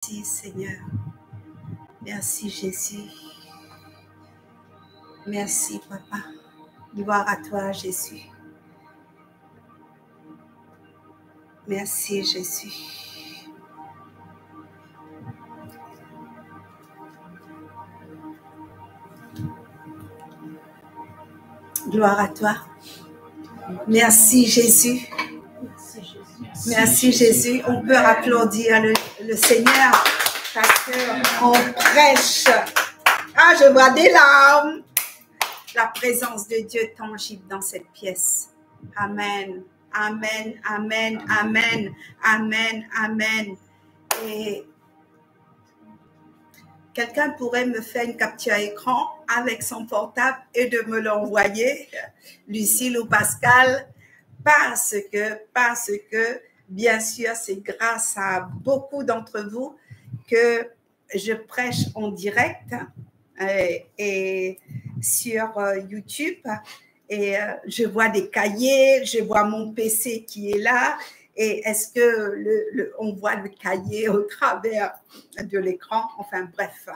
Merci Seigneur. Merci Jésus. Merci Papa. Gloire à toi Jésus. Merci Jésus. Gloire à toi. Merci Jésus. Merci Jésus. On peut applaudir le Seigneur parce qu'on prêche. Ah, je vois des larmes. La présence de Dieu tangible dans cette pièce. Amen. Amen. Amen. Amen. Amen. Amen. Et quelqu'un pourrait me faire une capture à écran avec son portable et de me l'envoyer, Lucille ou Pascal, parce que, bien sûr, c'est grâce à beaucoup d'entre vous que je prêche en direct et sur YouTube. Et je vois des cahiers, je vois mon PC qui est là. Et est-ce que on voit le cahier au travers de l'écran? Enfin, bref.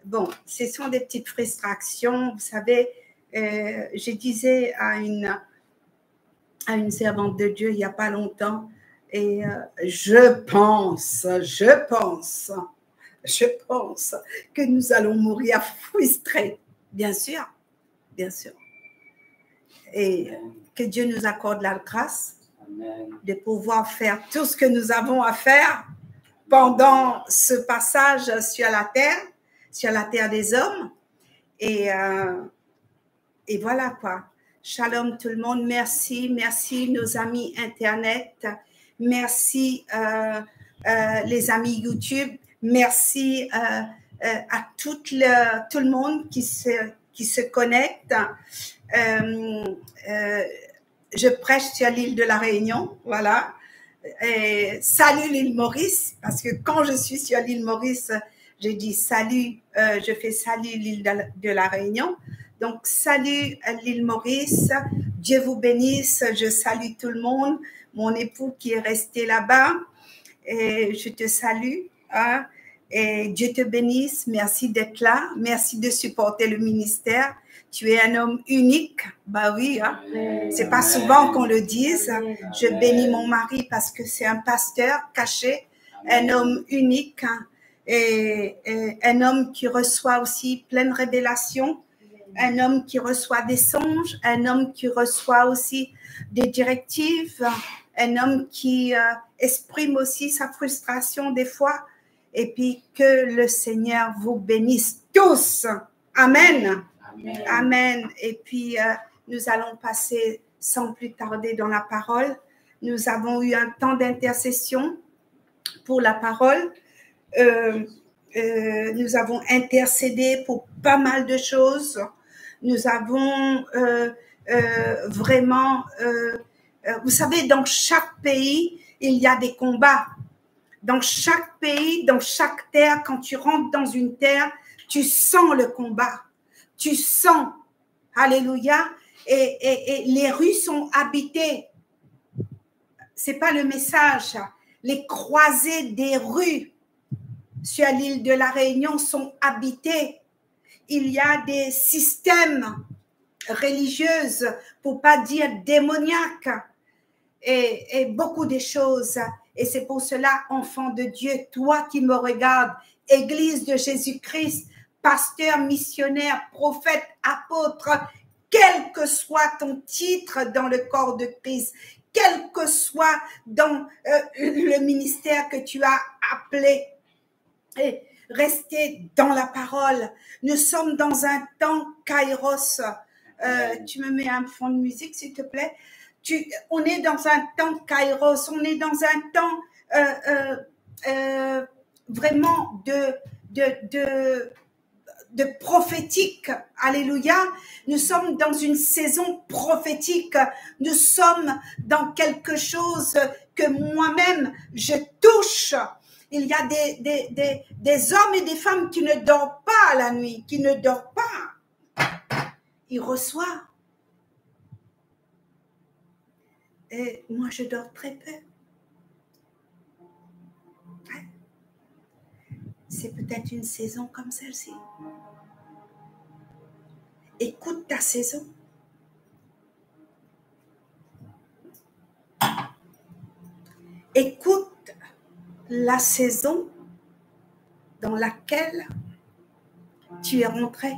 Bon, ce sont des petites frustrations. Vous savez, je disais à une servante de Dieu il n'y a pas longtemps, et je pense que nous allons mourir frustrés. Bien sûr, bien sûr. Et que Dieu nous accorde la grâce de pouvoir faire tout ce que nous avons à faire pendant ce passage sur la terre des hommes. Et voilà quoi. Shalom tout le monde. Merci nos amis Internet. Merci les amis YouTube. Merci à tout le monde qui se connecte. Je prêche sur l'île de la Réunion, voilà. Et salut l'île Maurice, parce que quand je suis sur l'île Maurice, je dis salut, je fais salut l'île de la Réunion. Donc, salut l'île Maurice, Dieu vous bénisse, je salue tout le monde, mon époux qui est resté là-bas, et je te salue, hein, et Dieu te bénisse, merci d'être là, merci de supporter le ministère. Tu es un homme unique, bah oui, hein. C'est pas souvent qu'on le dise. Je bénis mon mari parce que c'est un pasteur caché, un homme unique, hein, et un homme qui reçoit aussi pleine révélation, un homme qui reçoit des songes, un homme qui reçoit aussi des directives, un homme qui exprime aussi sa frustration des fois, et puis que le Seigneur vous bénisse tous. Amen. Amen. Amen. Et puis, nous allons passer sans plus tarder dans la parole. Nous avons eu un temps d'intercession pour la parole. Nous avons intercédé pour pas mal de choses. Nous avons vraiment... vous savez, dans chaque pays, il y a des combats. Dans chaque pays, dans chaque terre, quand tu rentres dans une terre, tu sens le combat. Tu sens, alléluia, et les rues sont habitées. C'est pas le message. Les croisées des rues sur l'île de la Réunion sont habitées. Il y a des systèmes religieux, pour pas dire démoniaques, et beaucoup de choses. Et c'est pour cela, enfant de Dieu, toi qui me regardes, Église de Jésus-Christ, pasteur, missionnaire, prophète, apôtre, quel que soit ton titre dans le corps de Christ, quel que soit dans le ministère que tu as appelé, et restez dans la parole. Nous sommes dans un temps kairos. Tu me mets un fond de musique, s'il te plaît. On est dans un temps kairos, on est dans un temps vraiment de prophétique. Alléluia. Nous sommes dans une saison prophétique. Nous sommes dans quelque chose que moi-même, je touche. Il y a des hommes et des femmes qui ne dorment pas la nuit, qui ne dorment pas. Ils reçoivent. Et moi, je dors très peu. Ouais. c'est peut-être une saison comme celle-ci. Écoute ta saison. Écoute la saison dans laquelle tu es rentré.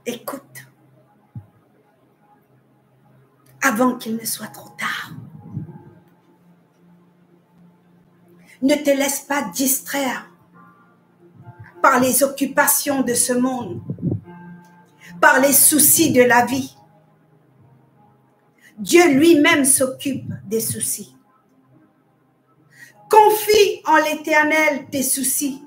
Écoute avant qu'il ne soit trop tard. Ne te laisse pas distraire par les occupations de ce monde, par les soucis de la vie. Dieu lui-même s'occupe des soucis. Confie en l'Éternel tes soucis.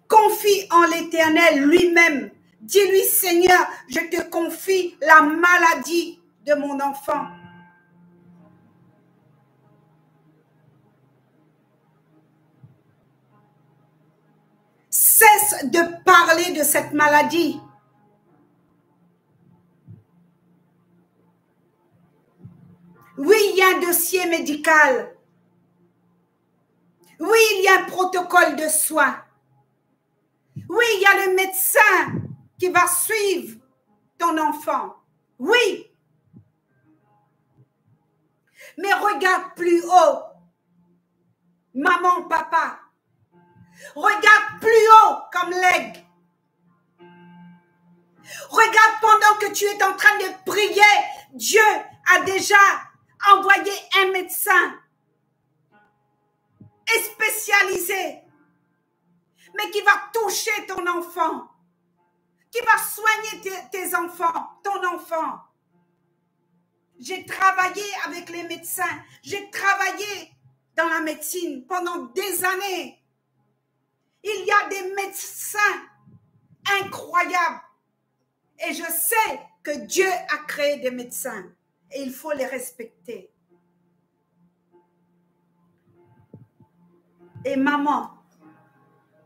Confie en l'Éternel lui-même. Dis-lui, Seigneur, je te confie la maladie de mon enfant. Cesse de parler de cette maladie. Oui, il y a un dossier médical. Oui, il y a un protocole de soins. Oui, il y a le médecin qui va suivre ton enfant. Oui. Mais regarde plus haut. Maman, papa. Regarde plus haut comme l'aigle. Regarde pendant que tu es en train de prier. Dieu a déjà envoyé un médecin spécialisé, mais qui va toucher ton enfant, qui va soigner tes enfants, ton enfant. J'ai travaillé avec les médecins, j'ai travaillé dans la médecine pendant des années. Il y a des médecins incroyables et je sais que Dieu a créé des médecins et il faut les respecter. Et maman,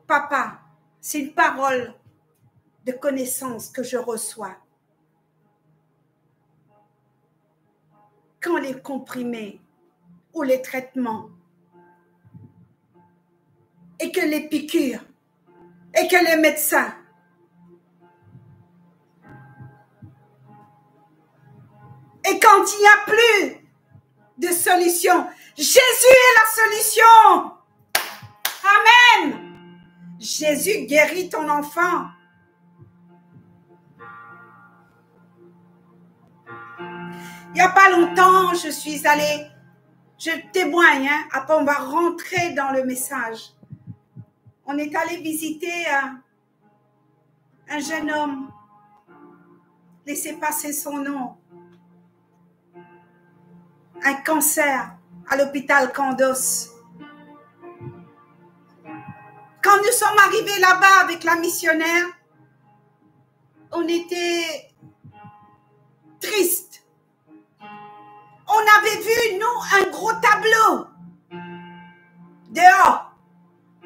papa, c'est une parole de connaissance que je reçois. Quand les comprimés ou les traitements et que les piqûres et que les médecins et quand il n'y a plus de solution, Jésus est la solution. Amen. Jésus guérit ton enfant. Il n'y a pas longtemps, je suis allée, je témoigne, hein, après on va rentrer dans le message. On est allé visiter un jeune homme, laissez passer son nom, un cancer à l'hôpital Candos. Quand nous sommes arrivés là-bas avec la missionnaire, on était tristes. On avait vu, nous, un gros tableau dehors,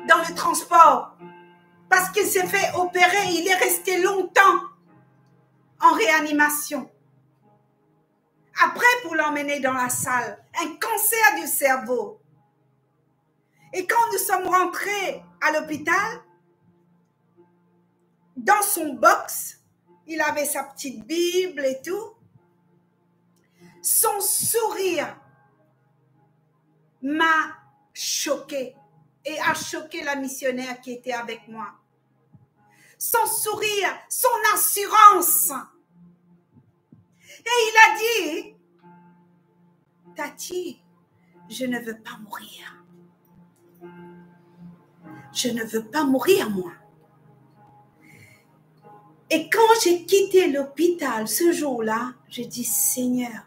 dans le transport, parce qu'il s'est fait opérer, il est resté longtemps en réanimation. Après, pour l'emmener dans la salle, un cancer du cerveau. Et quand nous sommes rentrés à l'hôpital, dans son box, il avait sa petite Bible et tout. Son sourire m'a choquée et a choqué la missionnaire qui était avec moi. Son sourire, son assurance. Et il a dit, Tati, je ne veux pas mourir. Je ne veux pas mourir, moi. Et quand j'ai quitté l'hôpital ce jour-là, j'ai dit, Seigneur,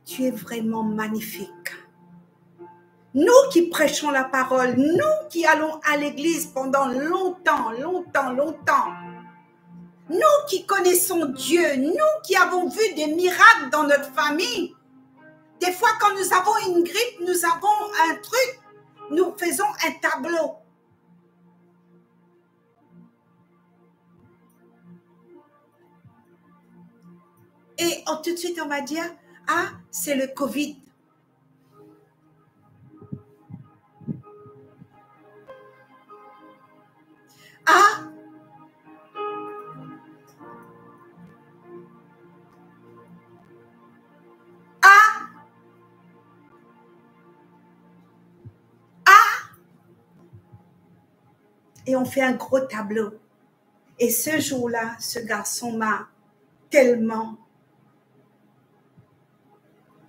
tu es vraiment magnifique. Nous qui prêchons la parole, nous qui allons à l'église pendant longtemps, nous qui connaissons Dieu, nous qui avons vu des miracles dans notre famille, des fois quand nous avons une grippe, nous avons un truc, nous faisons un tableau. Et tout de suite on va dire, ah, c'est le Covid. Et on fait un gros tableau. Et ce jour-là, ce garçon m'a tellement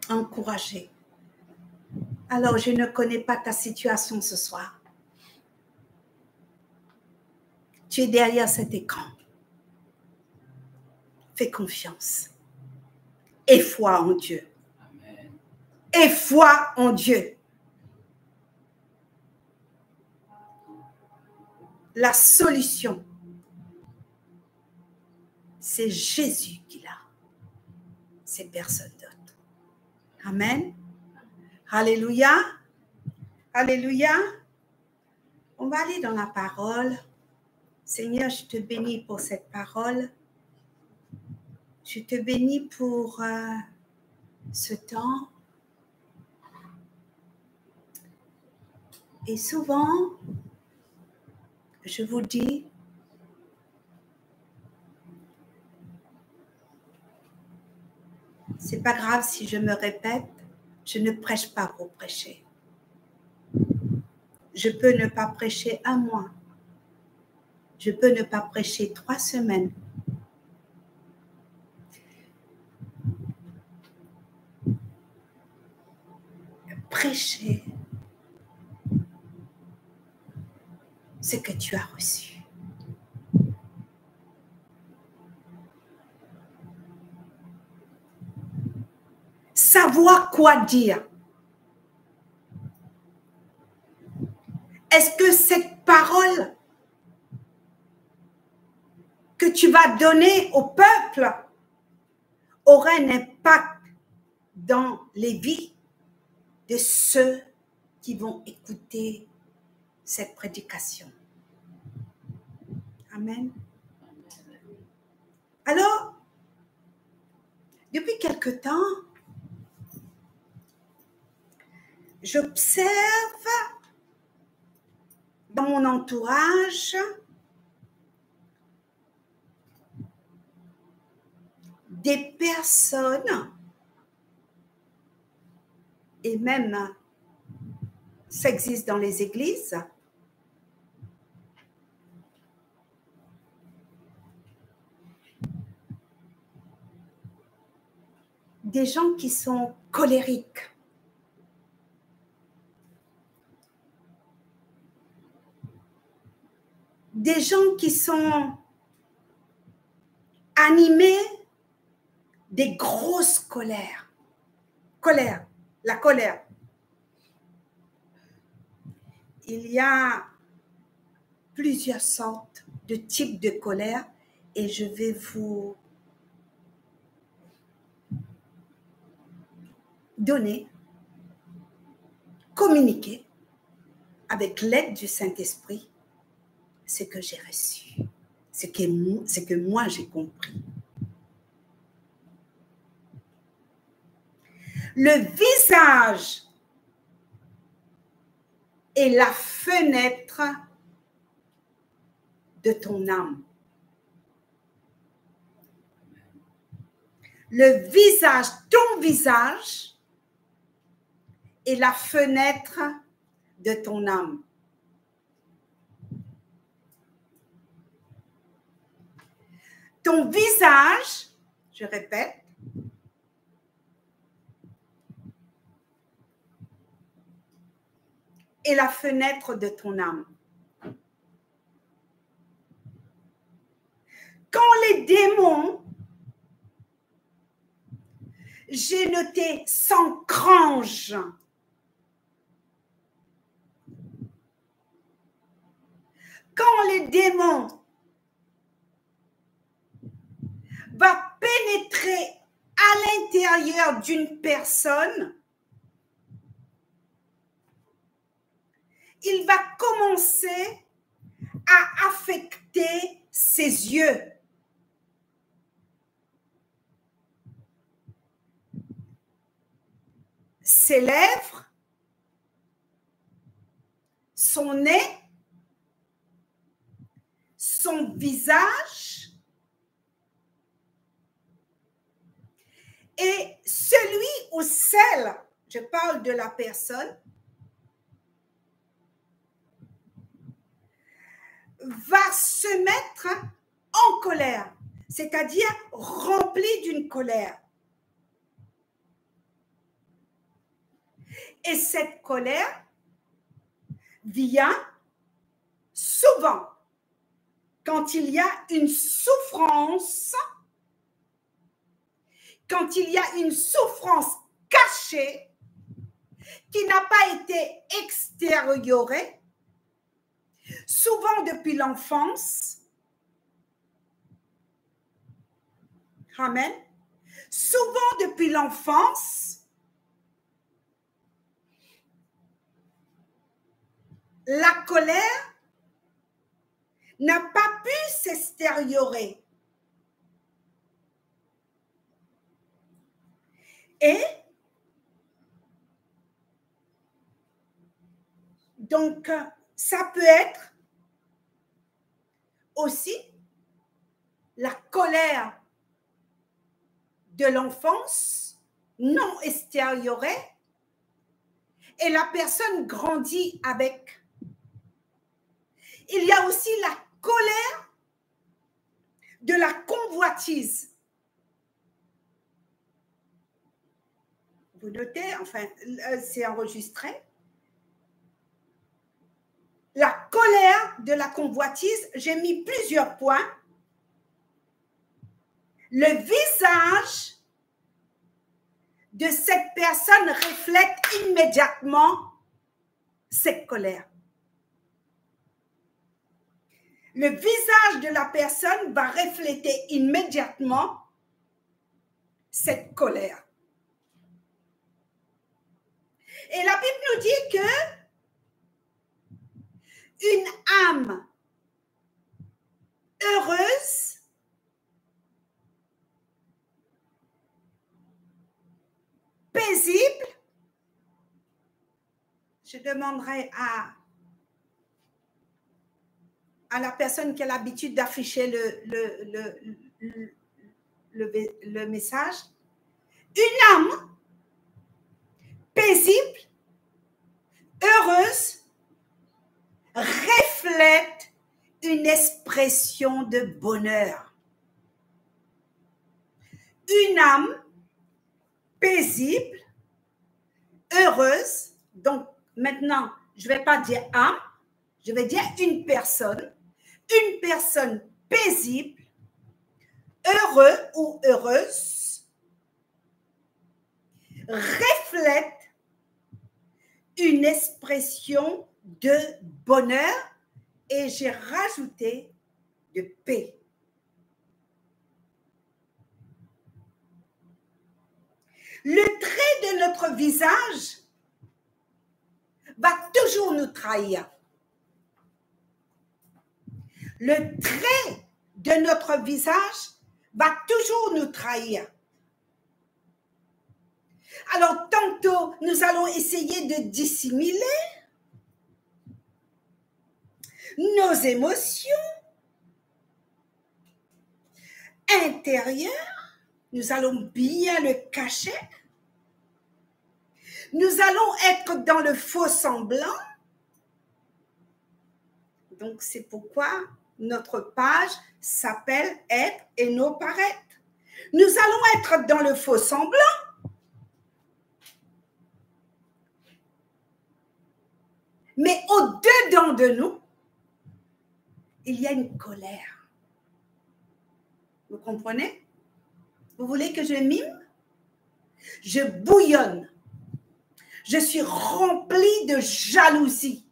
encouragée. Alors, je ne connais pas ta situation ce soir. Tu es derrière cet écran. Fais confiance. Et foi en Dieu. Amen. Et foi en Dieu. La solution, c'est Jésus qui l'a. C'est personne d'autre. Amen. Alléluia. Alléluia. On va aller dans la parole. Seigneur, je te bénis pour cette parole. Je te bénis pour ce temps. Et souvent, je vous dis, c'est pas grave si je me répète, je ne prêche pas pour prêcher. Je peux ne pas prêcher un mois. Je peux ne pas prêcher 3 semaines. Prêcher ce que tu as reçu. Savoir quoi dire. Est-ce que cette parole que tu vas donner au peuple aura un impact dans les vies de ceux qui vont écouter cette prédication? Amen. Alors, depuis quelque temps, j'observe dans mon entourage des personnes, et même ça existe dans les églises, des gens qui sont colériques. Des gens qui sont animés des grosses colères. Colère, la colère. Il y a plusieurs sortes de types de colère et je vais vous donner, communiquer avec l'aide du Saint-Esprit ce que j'ai reçu, ce que moi j'ai compris. Le visage est la fenêtre de ton âme. Le visage, ton visage est la fenêtre de ton âme. Ton visage, je répète, est la fenêtre de ton âme. Quand les démons, j'ai noté, s'encranchent, quand les démons va pénétrer à l'intérieur d'une personne, il va commencer à affecter ses yeux. Ses lèvres, son nez, son visage et celui ou celle, je parle de la personne, va se mettre en colère, c'est-à-dire rempli d'une colère. Et cette colère vient souvent quand il y a une souffrance, quand il y a une souffrance cachée qui n'a pas été extériorée, souvent depuis l'enfance. Amen. Souvent depuis l'enfance, la colère n'a pas pu s'extériorer. Et donc, ça peut être aussi la colère de l'enfance non extériorée et la personne grandit avec. Il y a aussi la colère de la convoitise. Vous notez, enfin, c'est enregistré. La colère de la convoitise, j'ai mis plusieurs points. Le visage de cette personne reflète immédiatement cette colère. Le visage de la personne va refléter immédiatement cette colère. Et la Bible nous dit que une âme heureuse paisible, je demanderai à la personne qui a l'habitude d'afficher le message, une âme paisible, heureuse, reflète une expression de bonheur. Une âme paisible, heureuse, donc maintenant, je ne vais pas dire âme, je vais dire une personne paisible, heureux ou heureuse, reflète une expression de bonheur et j'ai rajouté de paix. Le trait de notre visage va toujours nous trahir. Le trait de notre visage va toujours nous trahir. Alors, tantôt, nous allons essayer de dissimuler nos émotions intérieures. Nous allons bien le cacher. Nous allons être dans le faux semblant. Donc, c'est pourquoi notre page s'appelle « Être et non paraître ». Nous allons être dans le faux semblant. Mais au-dedans de nous, il y a une colère. Vous comprenez? Vous voulez que je mime? Je bouillonne. Je suis remplie de jalousie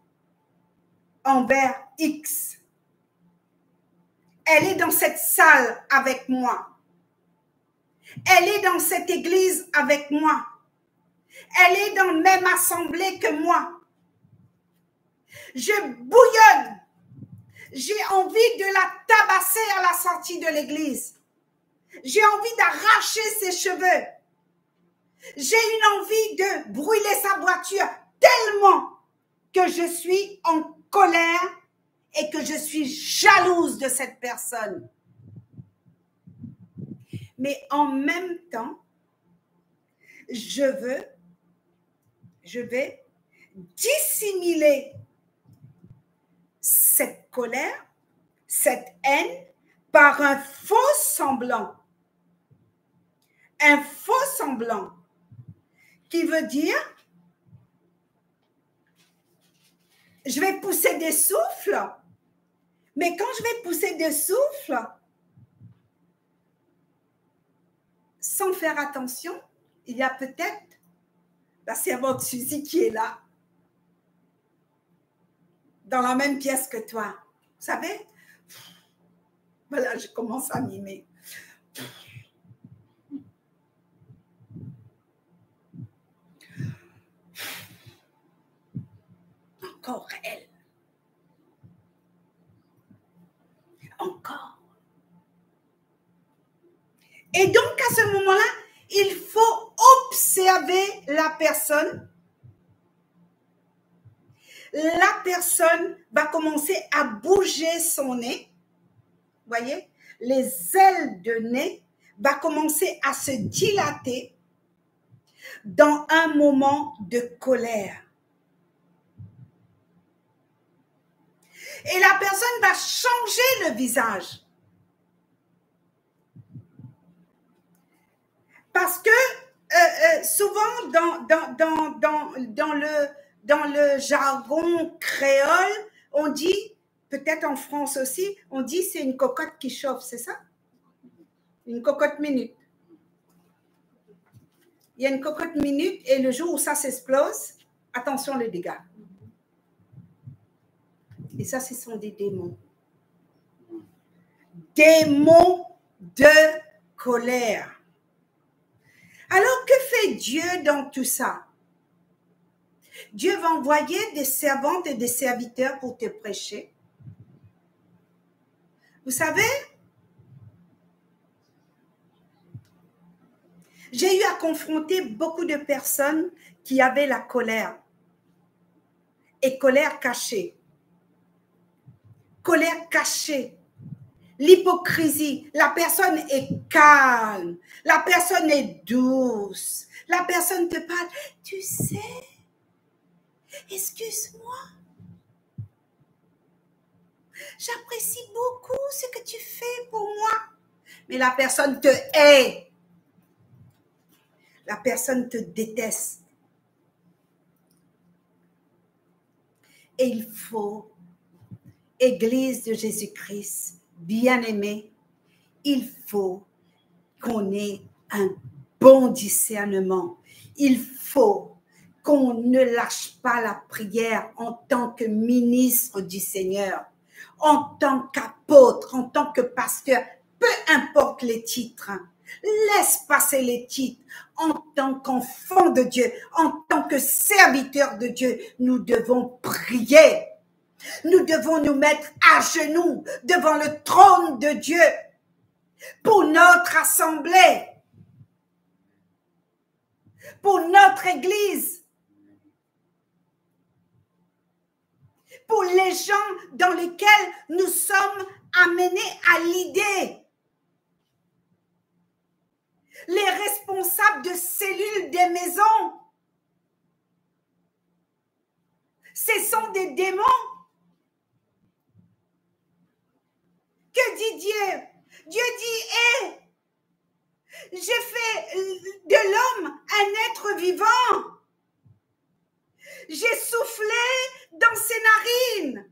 envers X. Elle est dans cette salle avec moi. Elle est dans cette église avec moi. Elle est dans la même assemblée que moi. Je bouillonne. J'ai envie de la tabasser à la sortie de l'église. J'ai envie d'arracher ses cheveux. J'ai une envie de brûler sa voiture tellement que je suis en colère et que je suis jalouse de cette personne. Mais en même temps, je vais dissimuler cette colère cette haine par un faux semblant. Un faux semblant qui veut dire je vais pousser des souffles, mais quand je vais pousser des souffles, sans faire attention, il y a peut-être la servante Suzy qui est là, dans la même pièce que toi. Vous savez? Voilà, je commence à mimer. Encore elle. Encore. Et donc, à ce moment-là, il faut observer la personne. La personne va commencer à bouger son nez. Vous voyez? Les ailes de nez vont commencer à se dilater dans un moment de colère. Et la personne va changer le visage. Parce que souvent dans le jargon créole, on dit, peut-être en France aussi, on dit c'est une cocotte qui chauffe, c'est ça? Une cocotte minute. Il y a une cocotte minute et le jour où ça s'explose, attention les dégâts. Et ça, ce sont des démons. Démons de colère. Alors, que fait Dieu dans tout ça? Dieu va envoyer des servantes et des serviteurs pour te prêcher. Vous savez, j'ai eu à confronter beaucoup de personnes qui avaient la colère. Et colère cachée. Colère cachée. L'hypocrisie. La personne est calme. La personne est douce. La personne te parle. Tu sais, excuse-moi. J'apprécie beaucoup ce que tu fais pour moi. Mais la personne te hait. La personne te déteste. Et il faut, Église de Jésus-Christ, bien-aimée, il faut qu'on ait un bon discernement. Il faut qu'on ne lâche pas la prière en tant que ministre du Seigneur, en tant qu'apôtre, en tant que pasteur, peu importe les titres. Laisse passer les titres. En tant qu'enfant de Dieu, en tant que serviteur de Dieu, nous devons prier. Nous devons nous mettre à genoux devant le trône de Dieu pour notre assemblée, pour notre Église, pour les gens dans lesquels nous sommes amenés à l'idée. Les responsables de cellules des maisons, ce sont des démons. Que dit Dieu? Dieu dit, hé, j'ai fait de l'homme un être vivant. J'ai soufflé dans ses narines.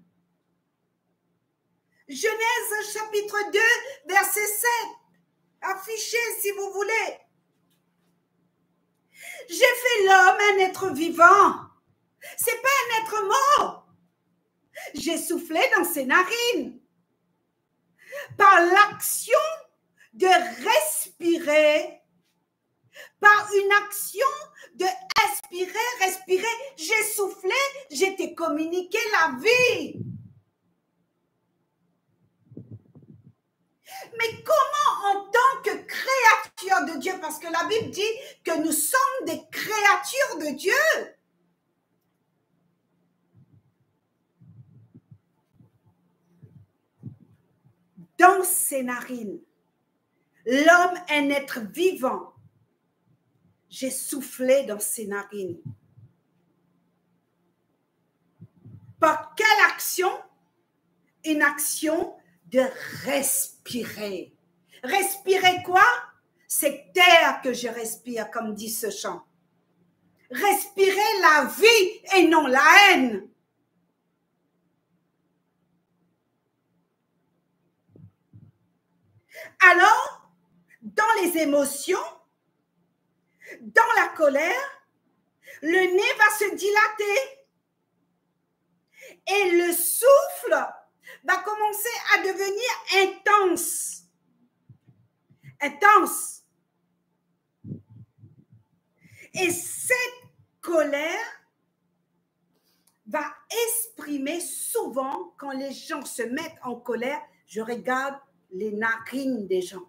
Genèse chapitre 2, verset 7. Affichez si vous voulez. J'ai fait l'homme un être vivant. C'est pas un être mort. J'ai soufflé dans ses narines. Par l'action de respirer, par une action de respirer, j'ai soufflé, j'ai te communiqué la vie. Mais comment en tant que créature de Dieu, parce que la Bible dit que nous sommes des créatures de Dieu. Dans ses narines, l'homme est un être vivant. J'ai soufflé dans ses narines. Par quelle action? Une action de respirer. Respirer quoi? C'est terre que je respire, comme dit ce chant. Respirer la vie et non la haine. Alors, dans les émotions, dans la colère, le nez va se dilater et le souffle va commencer à devenir intense. Intense. Et cette colère va exprimer souvent, quand les gens se mettent en colère, je regarde les narines des gens.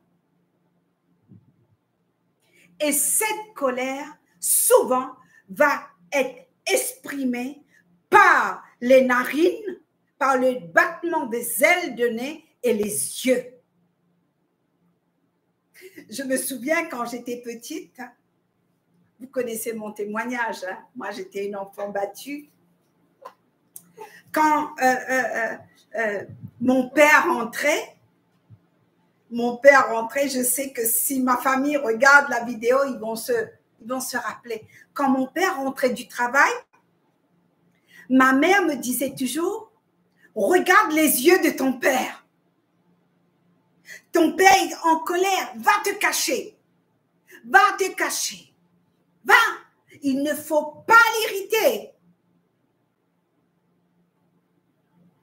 Et cette colère, souvent, va être exprimée par les narines, par le battement des ailes de nez et les yeux. Je me souviens quand j'étais petite, vous connaissez mon témoignage, hein? Moi j'étais une enfant battue. Quand mon père rentrait, je sais que si ma famille regarde la vidéo, ils vont se rappeler. Quand mon père rentrait du travail, ma mère me disait toujours, regarde les yeux de ton père. Ton père est en colère, va te cacher. Va te cacher. Va. Il ne faut pas l'irriter.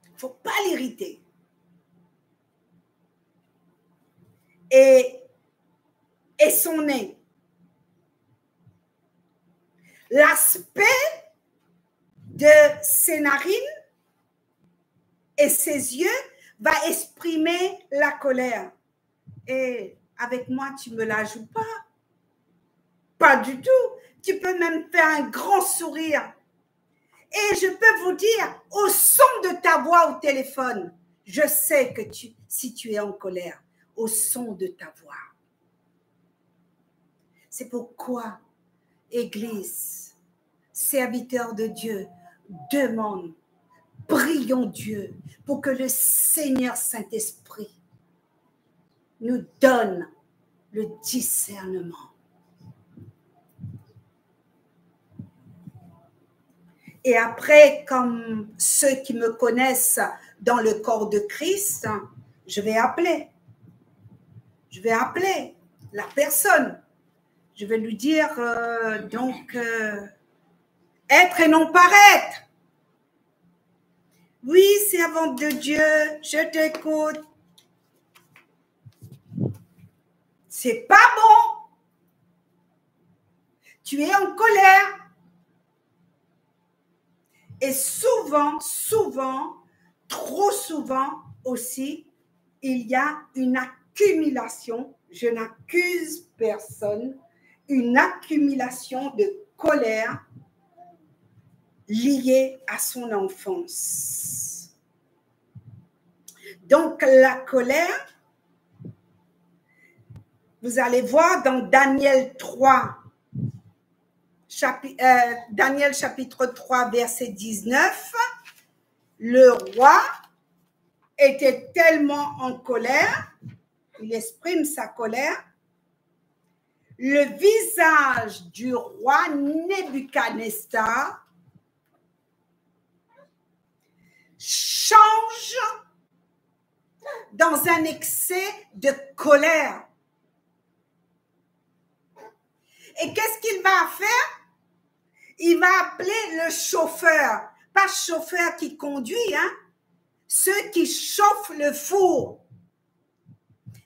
Il ne faut pas l'irriter. Et son nez. L'aspect de ses narines et ses yeux va exprimer la colère. Et avec moi, tu ne me la joues pas. Pas du tout. Tu peux même faire un grand sourire. Et je peux vous dire, au son de ta voix au téléphone, je sais que si tu es en colère, au son de ta voix. C'est pourquoi, Église, serviteurs de Dieu, demande, prions Dieu pour que le Seigneur Saint-Esprit nous donne le discernement. Et après, comme ceux qui me connaissent dans le corps de Christ, je vais appeler la personne. Je vais lui dire, être et non paraître. Oui, servante de Dieu, je t'écoute. C'est pas bon. Tu es en colère. Et souvent, trop souvent aussi, il y a une accumulation, je n'accuse personne, une accumulation de colère liée à son enfance. Donc, la colère, vous allez voir dans Daniel 3, Daniel chapitre 3, verset 19, le roi était tellement en colère, il exprime sa colère, le visage du roi Nebuchadnezzar change dans un excès de colère. Et qu'est-ce qu'il va faire? Il va appeler le chauffeur, pas chauffeur qui conduit, hein, ceux qui chauffent le four.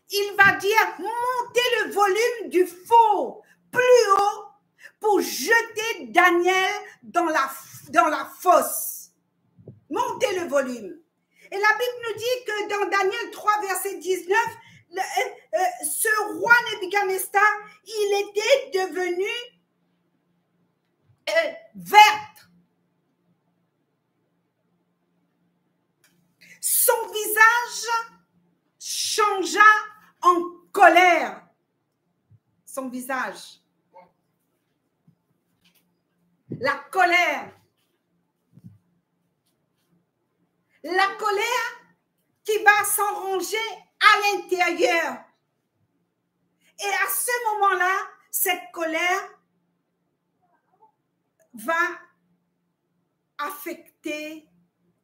Il va dire, montez le volume du four plus haut pour jeter Daniel dans la fosse. Montez le volume. Et la Bible nous dit que dans Daniel 3, verset 19, ce roi Nebuchadnezzar, il était devenu verte. Son visage changea en colère. Son visage. La colère. La colère qui va s'enranger à l'intérieur. Et à ce moment-là, cette colère va affecter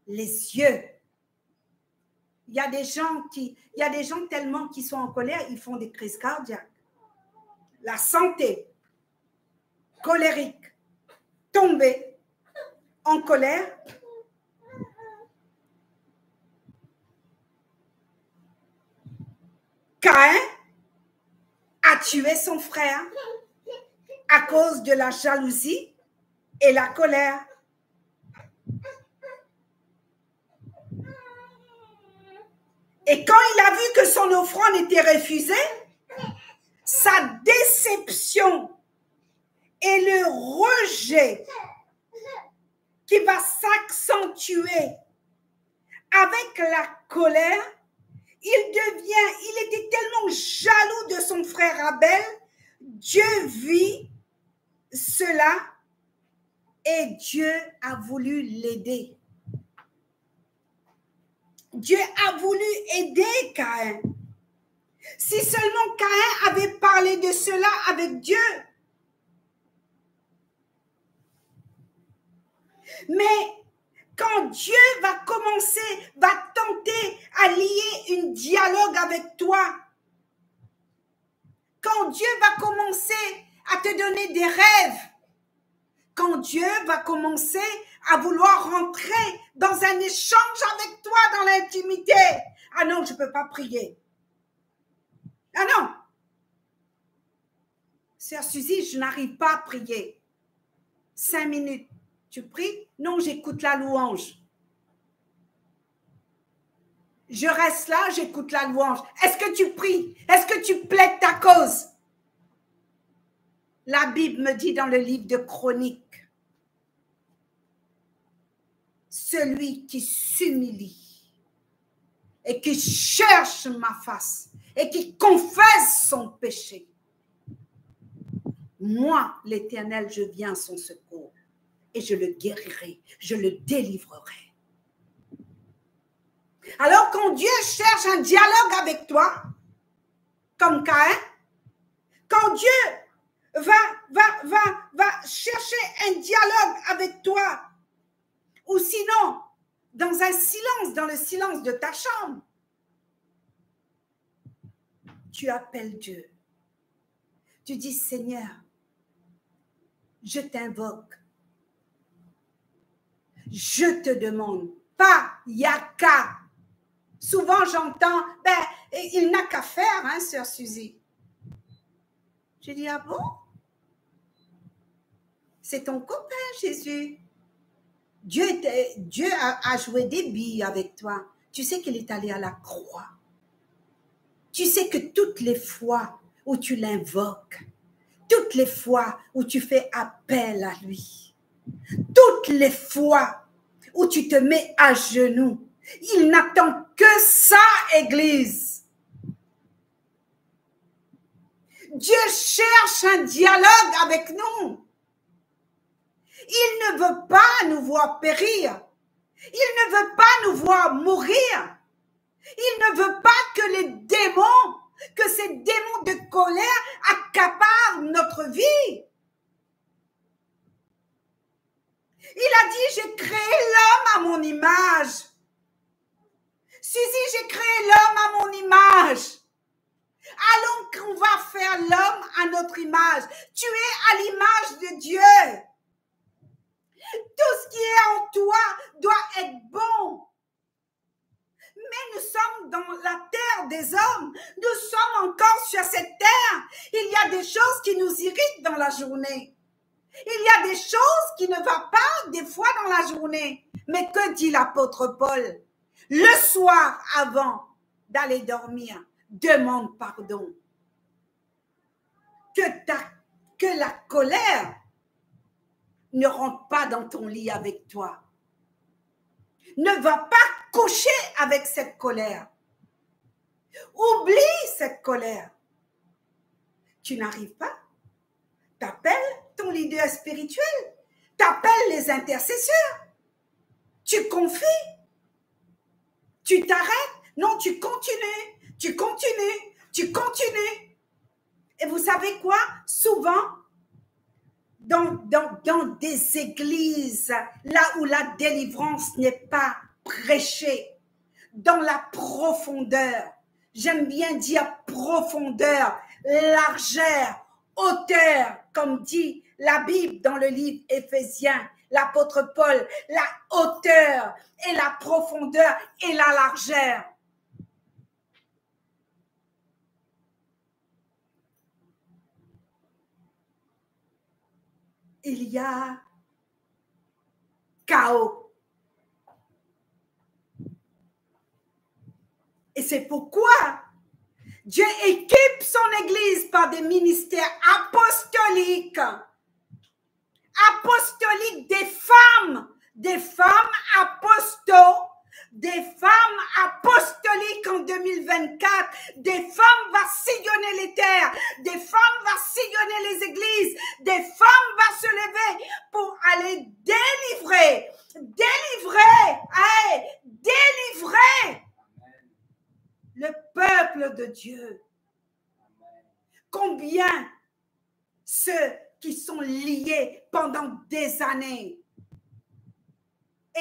les yeux. Il y a des gens tellement qui sont en colère, ils font des crises cardiaques. La santé colérique, tombée en colère, Caïn a tué son frère à cause de la jalousie et la colère. Et quand il a vu que son offrande était refusée, sa déception et le rejet qui va s'accentuer avec la colère, il était tellement jaloux de son frère Abel, Dieu vit cela et Dieu a voulu l'aider. Dieu a voulu aider Caïn. Si seulement Caïn avait parlé de cela avec Dieu. Mais quand Dieu va tenter à lier un dialogue avec toi, quand Dieu va commencer à te donner des rêves, quand Dieu va commencer à vouloir rentrer dans un échange avec toi dans l'intimité. Ah non, je ne peux pas prier. Ah non. Sœur Suzy, je n'arrive pas à prier. 5 minutes. Tu pries? Non, j'écoute la louange. Je reste là, j'écoute la louange. Est-ce que tu pries? Est-ce que tu plaides ta cause? La Bible me dit dans le livre de Chroniques, celui qui s'humilie et qui cherche ma face et qui confesse son péché, moi, l'Éternel, je viens à son secours et je le guérirai, je le délivrerai. Alors quand Dieu cherche un dialogue avec toi, comme Caïn, quand Dieu va chercher un dialogue avec toi, ou sinon, dans un silence, dans le silence de ta chambre, tu appelles Dieu. Tu dis, Seigneur, je t'invoque. Je te demande, pas yaka. Souvent, j'entends, il n'a qu'à faire, hein, sœur Suzy. Je dis, ah bon? C'est ton copain, Jésus. Dieu a joué des billes avec toi. Tu sais qu'il est allé à la croix. Tu sais que toutes les fois où tu l'invoques, toutes les fois où tu fais appel à lui, toutes les fois où tu te mets à genoux, il n'attend que ça, Église. Dieu cherche un dialogue avec nous. Il ne veut pas nous voir périr. Il ne veut pas nous voir mourir. Il ne veut pas que ces démons de colère accaparent notre vie. Il a dit, j'ai créé l'homme à mon image. Suzy, j'ai créé l'homme à mon image. Allons qu'on va faire l'homme à notre image. Tu es à l'image de Dieu. Tout ce qui est en toi doit être bon. Mais nous sommes dans la terre des hommes. Nous sommes encore sur cette terre. Il y a des choses qui nous irritent dans la journée. Il y a des choses qui ne vont pas des fois dans la journée. Mais que dit l'apôtre Paul? Le soir avant d'aller dormir, demande pardon. Que la colère ne rentre pas dans ton lit avec toi. Ne va pas coucher avec cette colère. Oublie cette colère. Tu n'arrives pas? T'appelles ton leader spirituel. T'appelles les intercesseurs. Tu confies. Tu t'arrêtes. Non, tu continues, tu continues, tu continues. Et vous savez quoi? Souvent, dans des églises, là où la délivrance n'est pas prêchée, dans la profondeur, j'aime bien dire profondeur, largeur, hauteur, comme dit la Bible dans le livre Éphésiens, l'apôtre Paul, la hauteur et la profondeur et la largeur. Il y a chaos. Et c'est pourquoi Dieu équipe son Église par des ministères apostoliques. Apostoliques, des femmes apostoliques en 2024. Des femmes vont sillonner les terres, des femmes vont sillonner les églises, des femmes vont se lever pour aller délivrer le peuple de Dieu. Combien ceux qui sont liés pendant des années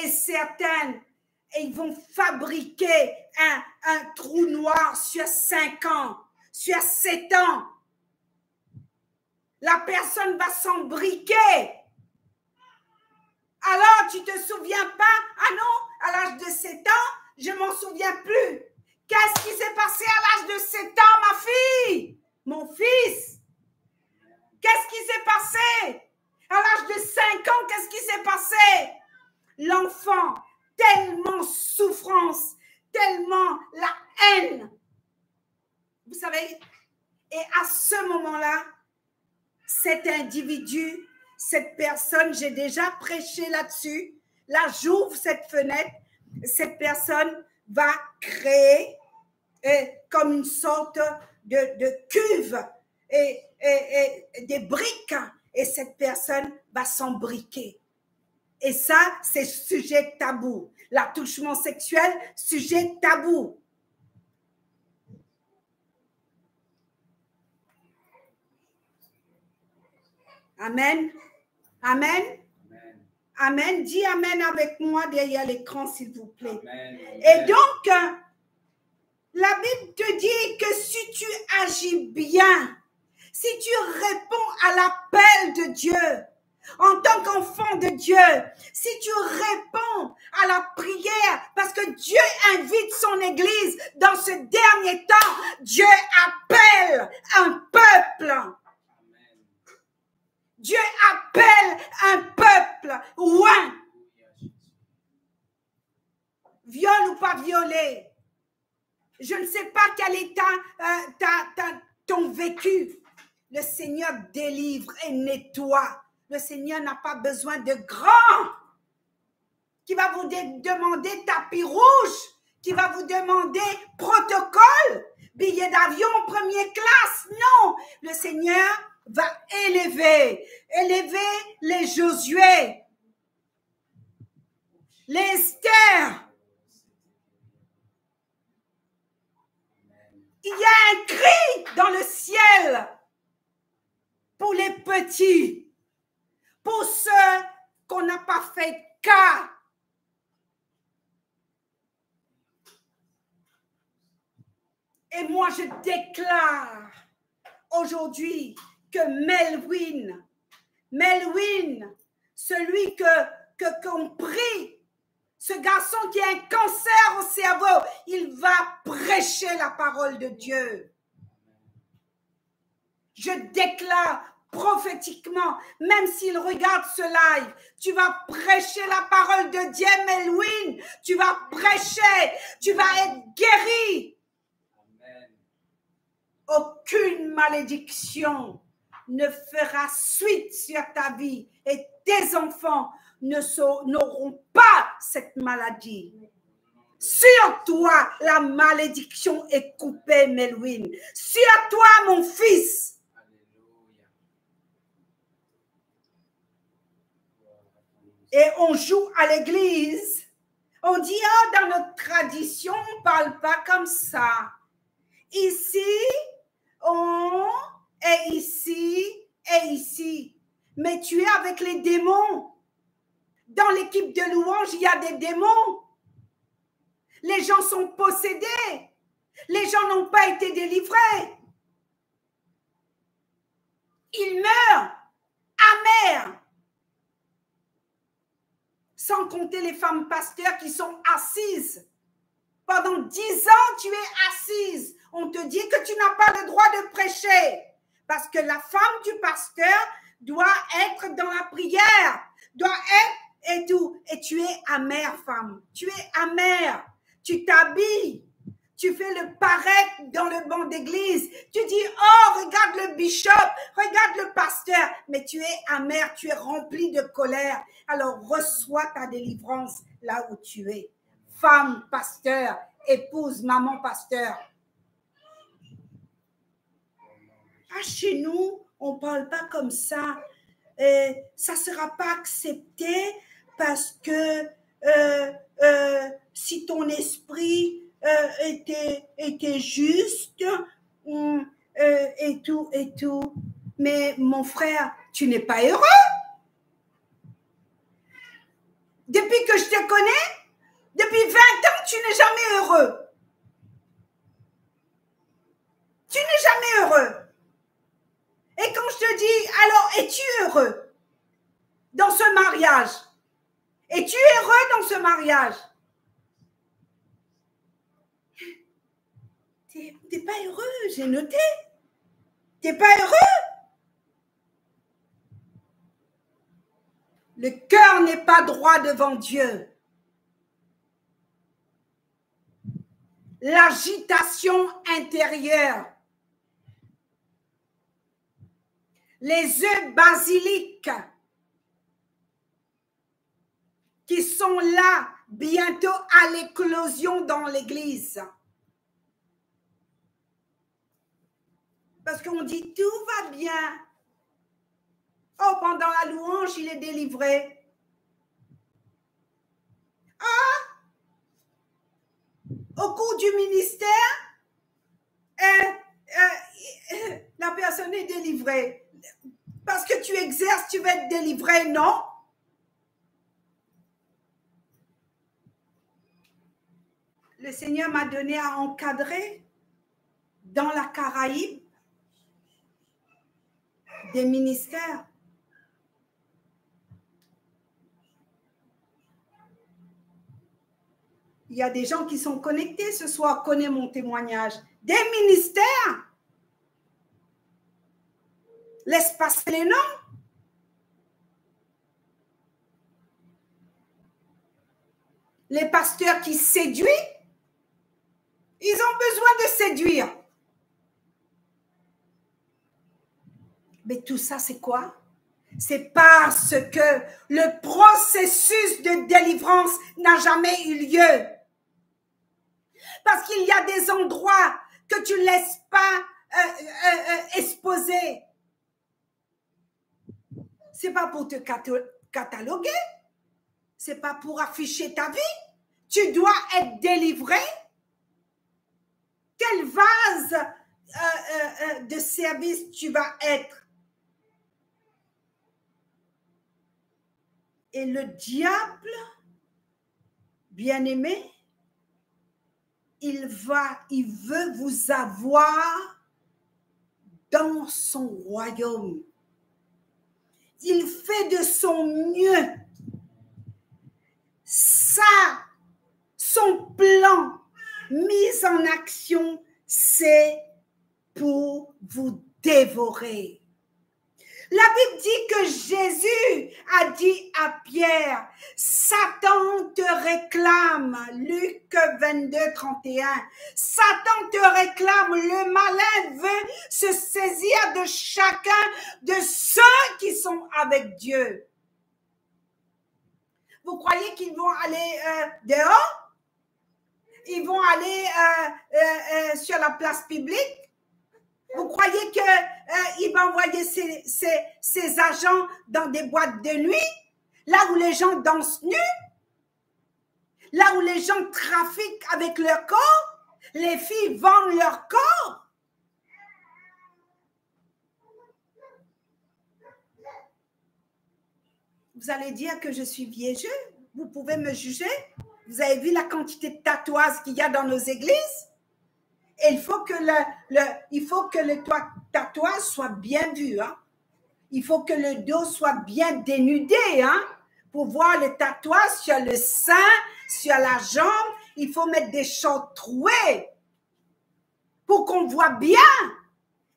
et certaines, ils vont fabriquer un trou noir sur 5 ans, sur 7 ans. La personne va s'embriquer. Alors, tu te souviens pas? Ah non, à l'âge de 7 ans, je m'en souviens plus. Qu'est-ce qui s'est passé à l'âge de 7 ans, ma fille? Mon fils? Qu'est-ce qui s'est passé? À l'âge de 5 ans, qu'est-ce qui s'est passé? L'enfant, tellement souffrance, tellement la haine. Vous savez, et à ce moment-là, cet individu, cette personne, j'ai déjà prêché là-dessus, là j'ouvre cette fenêtre, cette personne va créer comme une sorte de cuve et des briques, et cette personne va s'embriquer. Et ça, c'est sujet tabou. L'attouchement sexuel, sujet tabou. Amen. Amen. Amen. Dis amen avec moi derrière l'écran, s'il vous plaît. Amen. Et donc, la Bible te dit que si tu agis bien, si tu réponds à l'appel de Dieu, en tant qu'enfant de Dieu, si tu réponds à la prière, parce que Dieu invite son Église dans ce dernier temps, Dieu appelle un peuple. Dieu appelle un peuple oint. Viol ou pas violé. Je ne sais pas quel est ton vécu. Le Seigneur délivre et nettoie. Le Seigneur n'a pas besoin de grands qui va vous demander tapis rouge, qui va vous demander protocole, billet d'avion première classe. Non, le Seigneur va élever les Josué, les Esther. Il y a un cri dans le ciel pour les petits, pour ceux qu'on n'a pas fait cas. Et moi, je déclare aujourd'hui que Melwin, celui qu'on prie, ce garçon qui a un cancer au cerveau, il va prêcher la parole de Dieu. Je déclare prophétiquement, même s'il regarde ce live, tu vas prêcher la parole de Dieu, Melwin. Tu vas prêcher, tu vas être guéri. Amen. Aucune malédiction ne fera suite sur ta vie et tes enfants n'auront pas cette maladie. Sur toi, la malédiction est coupée, Melwin. Sur toi, mon fils. Et on joue à l'église On dit, oh, dans notre tradition, on ne parle pas comme ça. Ici, on est ici et ici. Mais tu es avec les démons. Dans l'équipe de louange, il y a des démons. Les gens sont possédés. Les gens n'ont pas été délivrés. Ils meurent amers. Sans compter les femmes pasteurs qui sont assises. Pendant 10 ans, tu es assise. On te dit que tu n'as pas le droit de prêcher. Parce que la femme du pasteur doit être dans la prière. Doit être et tout. Et tu es amère, femme. Tu es amère. Tu t'habilles. Tu fais le paraître dans le banc d'église. Tu dis, oh, regarde le bishop, regarde le pasteur. Mais tu es amère, tu es rempli de colère. Alors reçois ta délivrance là où tu es. Femme pasteur, épouse, maman pasteur. Ah, chez nous, on ne parle pas comme ça. Ça ne sera pas accepté parce que si ton esprit était juste et tout, et tout. Mais mon frère, tu n'es pas heureux. Depuis que je te connais, depuis 20 ans, tu n'es jamais heureux. Tu n'es jamais heureux. Et quand je te dis, alors, es-tu heureux dans ce mariage? Es-tu heureux dans ce mariage? T'es pas heureux, j'ai noté. T'es pas heureux? Le cœur n'est pas droit devant Dieu. L'agitation intérieure. Les œufs basiliques qui sont là bientôt à l'éclosion dans l'église. Parce qu'on dit tout va bien. Oh, pendant la louange, il est délivré. Ah, au cours du ministère, la personne est délivrée. Parce que tu exerces, tu vas être délivré, non? Le Seigneur m'a donné à encadrer dans la Caraïbe des ministères. Il y a des gens qui sont connectés ce soir, connaissent mon témoignage. Des ministères. Laisse passer les noms. Les pasteurs qui séduisent, ils ont besoin de séduire. Mais tout ça, c'est quoi? C'est parce que le processus de délivrance n'a jamais eu lieu. Parce qu'il y a des endroits que tu ne laisses pas exposer. Ce n'est pas pour te cataloguer. Ce n'est pas pour afficher ta vie. Tu dois être délivré. Quel vase de service tu vas être? Et le diable, bien-aimé, il veut vous avoir dans son royaume. Il fait de son mieux. Son plan mis en action, c'est pour vous dévorer. La Bible dit que Jésus a dit à Pierre, Satan te réclame, Luc 22, 31, Satan te réclame, le malin veut se saisir de chacun de ceux qui sont avec Dieu. Vous croyez qu'ils vont aller dehors? Ils vont aller sur la place publique? Vous croyez qu'il va envoyer ses agents dans des boîtes de nuit, là où les gens dansent nus? Là où les gens trafiquent avec leur corps, les filles vendent leur corps. Vous allez dire que je suis vieilleux. Vous pouvez me juger. Vous avez vu la quantité de tatouages qu'il y a dans nos églises? Et il faut que le tatouage soit bien vu. Hein? Il faut que le dos soit bien dénudé. Hein? Pour voir le tatouage sur le sein, sur la jambe, il faut mettre des shorts troués pour qu'on voit bien.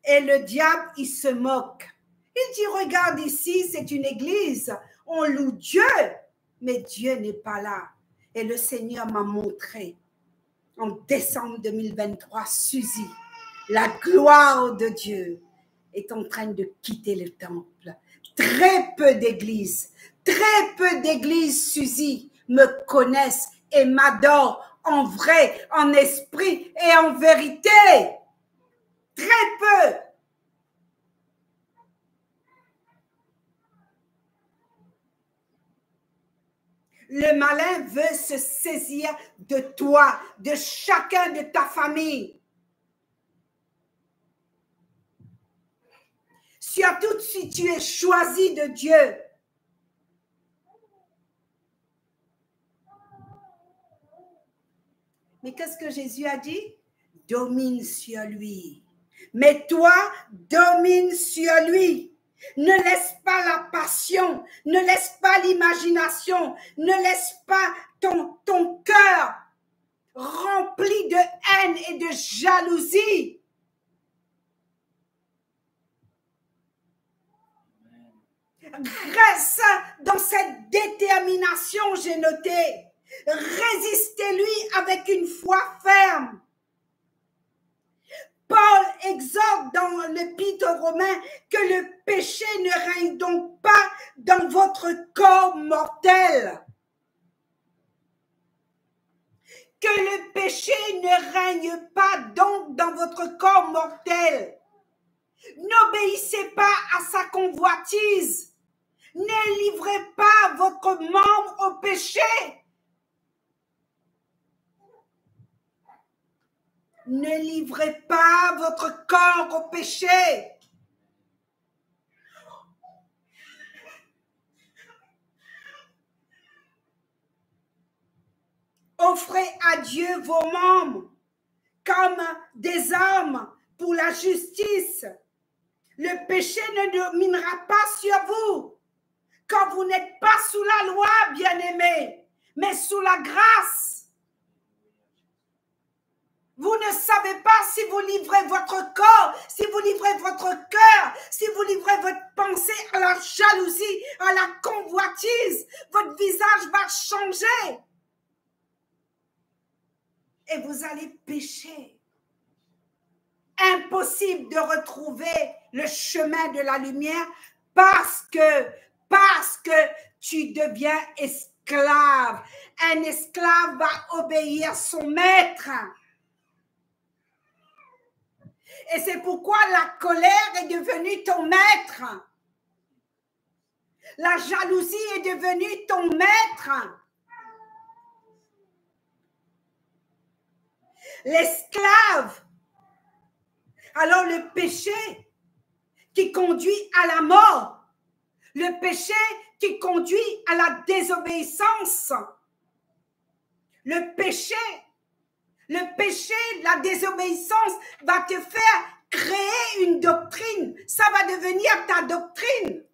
Et le diable, il se moque. Il dit, regarde ici, c'est une église. On loue Dieu, mais Dieu n'est pas là. Et le Seigneur m'a montré, en décembre 2023, Suzy, la gloire de Dieu est en train de quitter le temple. Très peu d'églises, Suzy, me connaissent et m'adorent en vrai, en esprit et en vérité. Très peu. Le malin veut se saisir de toi, de chacun de ta famille. Surtout si tu es choisi de Dieu. Mais qu'est-ce que Jésus a dit? Domine sur lui. Mais toi, domine sur lui. Ne laisse pas la passion, ne laisse pas l'imagination, ne laisse pas ton cœur rempli de haine et de jalousie. Reste dans cette détermination, j'ai noté. Résistez-lui avec une foi ferme. Paul exhorte dans l'épître aux Romains que le péché ne règne donc pas dans votre corps mortel. Que le péché ne règne pas donc dans votre corps mortel. N'obéissez pas à sa convoitise. Ne livrez pas votre membre au péché. Ne livrez pas votre corps au péché. Offrez à Dieu vos membres comme des armes pour la justice. Le péché ne dominera pas sur vous, quand vous n'êtes pas sous la loi, bien-aimés, mais sous la grâce. Vous ne savez pas si vous livrez votre corps, si vous livrez votre cœur, si vous livrez votre pensée à la jalousie, à la convoitise. Votre visage va changer. Et vous allez pécher. Impossible de retrouver le chemin de la lumière parce que tu deviens esclave. Un esclave va obéir à son maître. Et c'est pourquoi la colère est devenue ton maître. La jalousie est devenue ton maître. L'esclave. Alors le péché qui conduit à la mort. Le péché qui conduit à la désobéissance. Le péché, la désobéissance va te faire créer une doctrine. Ça va devenir ta doctrine.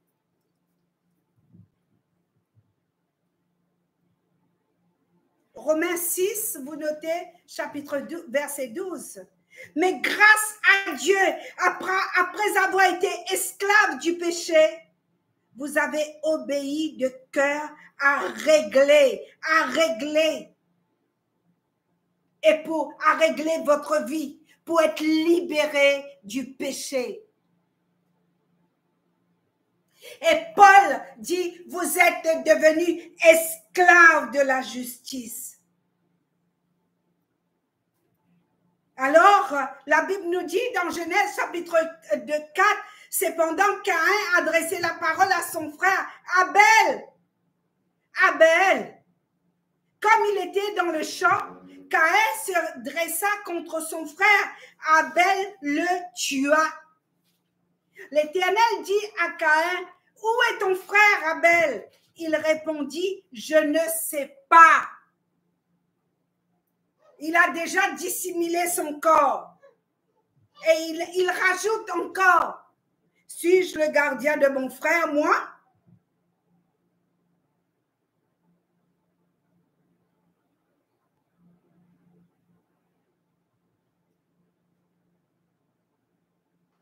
Romains 6, vous notez, chapitre 2, verset 12. Mais grâce à Dieu, après avoir été esclave du péché, vous avez obéi de cœur à régler. Et à régler votre vie, pour être libéré du péché. Et Paul dit, vous êtes devenus esclaves de la justice. Alors, la Bible nous dit dans Genèse chapitre 4, cependant Caïn adressait la parole à son frère Abel. Abel, Comme il était dans le champ, Caïn se dressa contre son frère, Abel le tua. L'Éternel dit à Caïn, « Où est ton frère Abel ?» Il répondit, « Je ne sais pas. » Il a déjà dissimulé son corps. Et il rajoute encore, « Suis-je le gardien de mon frère, moi ?»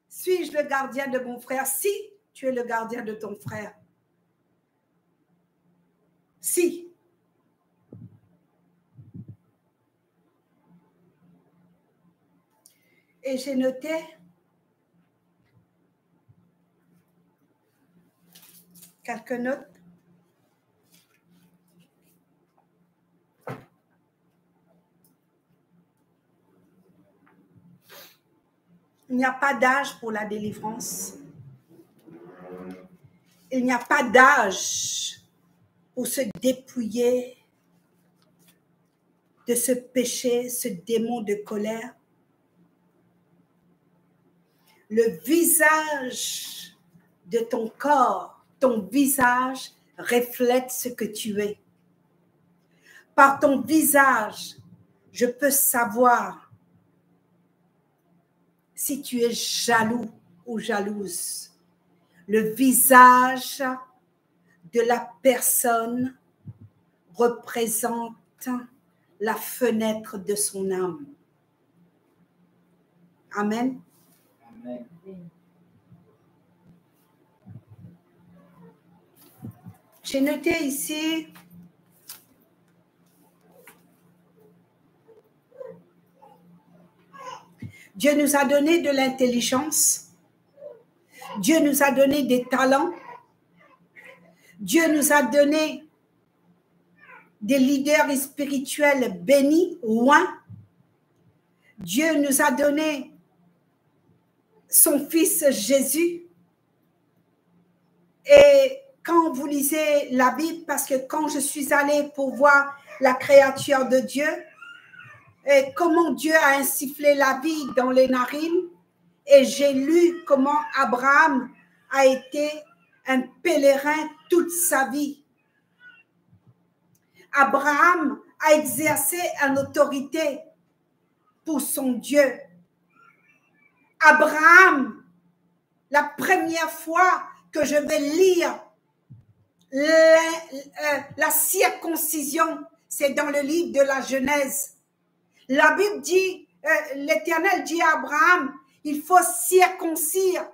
Suis-je le gardien de mon frère? Si tu es le gardien de ton frère. Si. Et j'ai noté quelques notes. Il n'y a pas d'âge pour la délivrance. Il n'y a pas d'âge pour se dépouiller de ce péché, ce démon de colère. Le visage de ton corps, ton visage reflète ce que tu es. Par ton visage, je peux savoir si tu es jaloux ou jalouse. Le visage de la personne représente la fenêtre de son âme. Amen. Amen. J'ai noté ici Dieu nous a donné de l'intelligence. Dieu nous a donné des talents. Dieu nous a donné des leaders spirituels bénis, loin. Dieu nous a donné son fils Jésus. Et quand vous lisez la Bible, parce que quand je suis allée pour voir la créature de Dieu, et comment Dieu a insufflé la vie dans les narines, et j'ai lu comment Abraham a été un pèlerin toute sa vie. Abraham a exercé une autorité pour son Dieu. Abraham, la première fois que je vais lire la circoncision, c'est dans le livre de la Genèse. La Bible dit, l'Éternel dit à Abraham, il faut circoncire.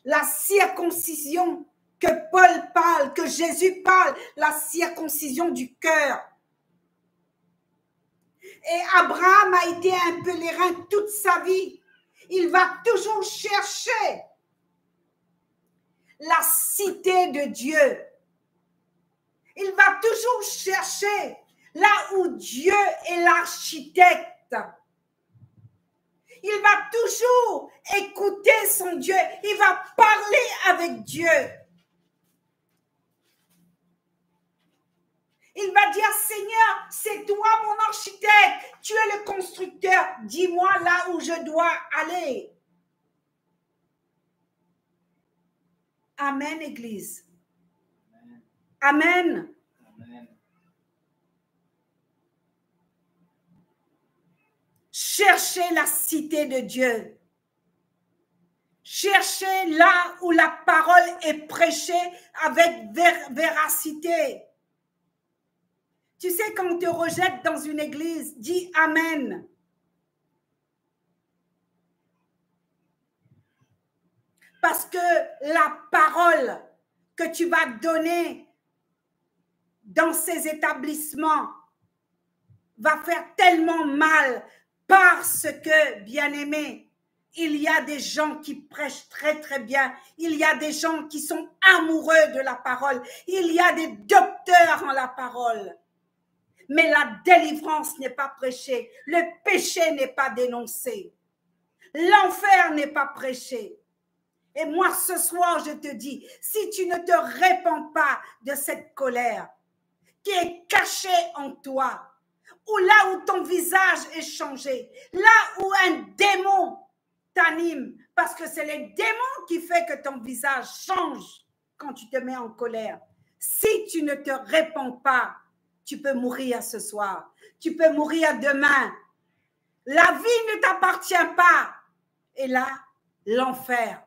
La circoncision que Paul parle, que Jésus parle, la circoncision du cœur. Et Abraham a été un pèlerin toute sa vie. Il va toujours chercher la cité de Dieu. Il va toujours chercher là où Dieu est l'architecte. Il va toujours écouter son Dieu. Il va parler avec Dieu. Il va dire, Seigneur, c'est toi mon architecte. Tu es le constructeur. Dis-moi là où je dois aller. Amen, Église. Amen. Amen. Cherchez la cité de Dieu. Cherchez là où la parole est prêchée avec véracité. Tu sais, quand on te rejette dans une église, dis Amen. Parce que la parole que tu vas donner dans ces établissements va faire tellement mal parce que, bien-aimé, il y a des gens qui prêchent très, très bien. Il y a des gens qui sont amoureux de la parole. Il y a des docteurs en la parole. Mais la délivrance n'est pas prêchée. Le péché n'est pas dénoncé. L'enfer n'est pas prêché. Et moi, ce soir, je te dis, si tu ne te répands pas de cette colère, qui est caché en toi, ou là où ton visage est changé, là où un démon t'anime, parce que c'est les démons qui font que ton visage change quand tu te mets en colère. Si tu ne te réponds pas, tu peux mourir ce soir, tu peux mourir demain. La vie ne t'appartient pas. Et là, l'enfer.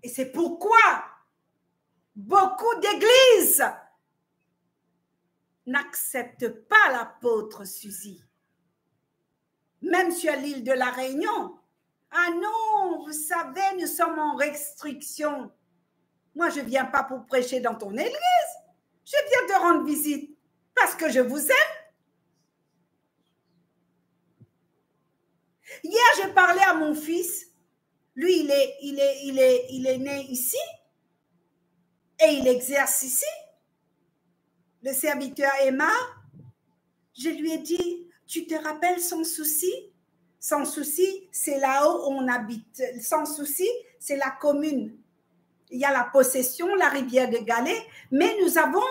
Et c'est pourquoi beaucoup d'églises n'acceptent pas l'apôtre Suzy. Même sur l'île de la Réunion. Ah non, vous savez, nous sommes en restriction. Moi, je ne viens pas pour prêcher dans ton église. Je viens te rendre visite parce que je vous aime. Hier, j'ai parlé à mon fils. Lui, il est né ici et il exerce ici. Le serviteur Emma, je lui ai dit, tu te rappelles Sans Souci? Sans Souci, c'est là où on habite. Sans Souci, c'est la commune. Il y a la possession, la rivière de Galets, mais nous avons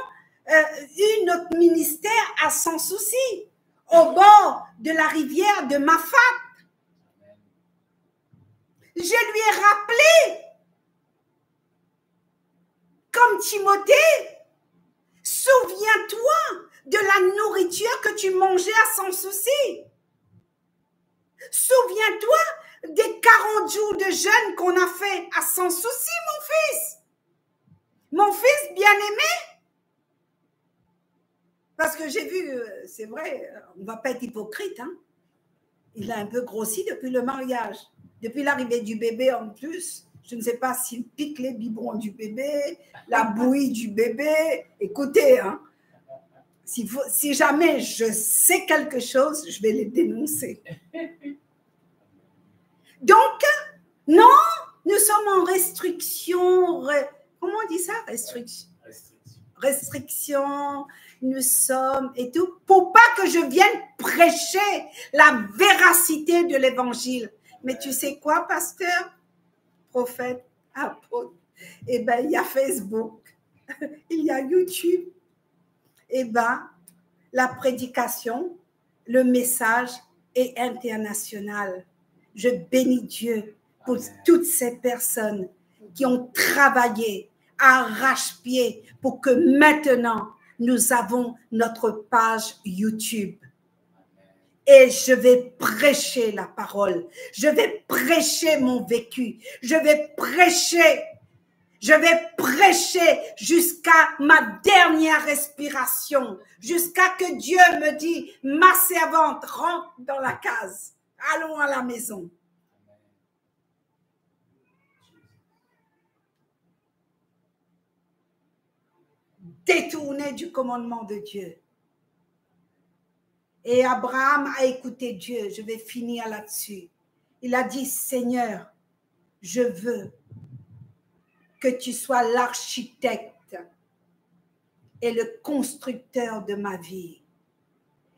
eu notre ministère à Sans Souci, au bord de la rivière de Mafat. Je lui ai rappelé, comme Timothée, souviens-toi de la nourriture que tu mangeais à Sans Souci. Souviens-toi des 40 jours de jeûne qu'on a fait à Sans Souci, mon fils. Mon fils bien-aimé. Parce que j'ai vu, c'est vrai, on ne va pas être hypocrite, hein. Il a un peu grossi depuis le mariage. Depuis l'arrivée du bébé en plus, je ne sais pas s'il pique les biberons du bébé, la bouillie du bébé. Écoutez, hein, si jamais je sais quelque chose, je vais les dénoncer. Donc, non, nous sommes en restriction. Comment on dit ça? Restriction. Restriction, nous sommes et tout, pour pas que je vienne prêcher la véracité de l'évangile. Mais tu sais quoi, pasteur, prophète, apôtre? Eh bien, il y a Facebook, il y a YouTube. Eh bien, la prédication, le message est international. Je bénis Dieu pour toutes ces personnes qui ont travaillé arrache-pied pour que maintenant, nous avons notre page YouTube. Et je vais prêcher la parole. Je vais prêcher mon vécu. Je vais prêcher jusqu'à ma dernière respiration. Jusqu'à que Dieu me dise, ma servante, rentre dans la case. Allons à la maison. Détourné du commandement de Dieu. Et Abraham a écouté Dieu. Je vais finir là-dessus. Il a dit, Seigneur, je veux que tu sois l'architecte et le constructeur de ma vie.